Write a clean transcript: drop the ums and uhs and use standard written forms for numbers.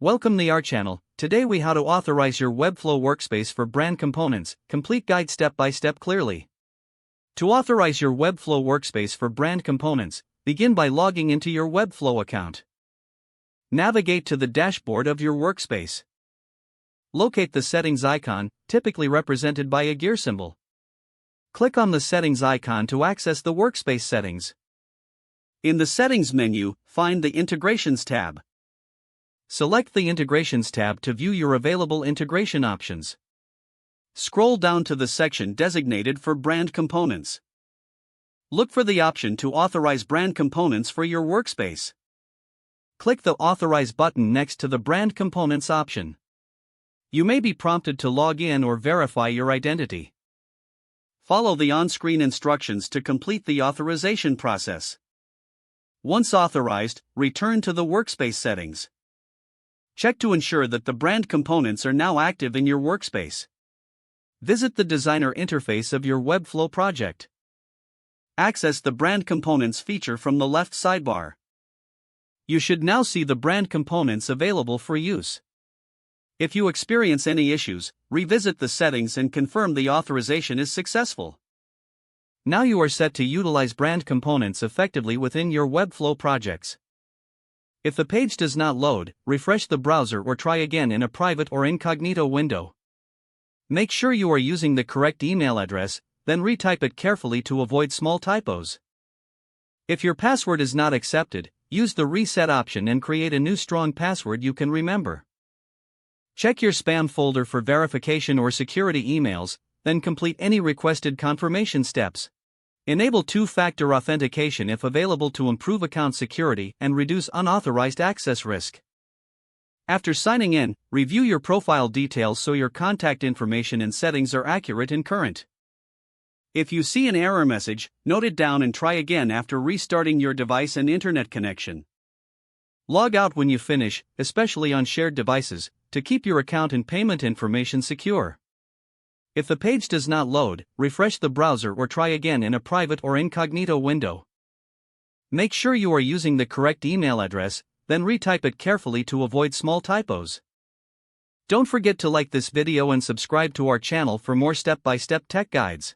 Welcome to our channel. Today we how to authorize your Webflow workspace for brand components. Complete guide step by step clearly. To authorize your Webflow workspace for brand components, begin by logging into your Webflow account. Navigate to the dashboard of your workspace. Locate the settings icon, typically represented by a gear symbol. Click on the settings icon to access the workspace settings. In the settings menu, find the integrations tab. Select the Integrations tab to view your available integration options. Scroll down to the section designated for brand components. Look for the option to authorize brand components for your workspace. Click the Authorize button next to the Brand Components option. You may be prompted to log in or verify your identity. Follow the on-screen instructions to complete the authorization process. Once authorized, return to the workspace settings. Check to ensure that the brand components are now active in your workspace. Visit the designer interface of your Webflow project. Access the brand components feature from the left sidebar. You should now see the brand components available for use. If you experience any issues, revisit the settings and confirm the authorization is successful. Now you are set to utilize brand components effectively within your Webflow projects. If the page does not load, refresh the browser or try again in a private or incognito window. Make sure you are using the correct email address, then retype it carefully to avoid small typos. If your password is not accepted, use the reset option and create a new strong password you can remember. Check your spam folder for verification or security emails, then complete any requested confirmation steps. Enable two-factor authentication if available to improve account security and reduce unauthorized access risk. After signing in, review your profile details so your contact information and settings are accurate and current. If you see an error message, note it down and try again after restarting your device and internet connection. Log out when you finish, especially on shared devices, to keep your account and payment information secure. If the page does not load, refresh the browser or try again in a private or incognito window. Make sure you are using the correct email address, then retype it carefully to avoid small typos. Don't forget to like this video and subscribe to our channel for more step-by-step tech guides.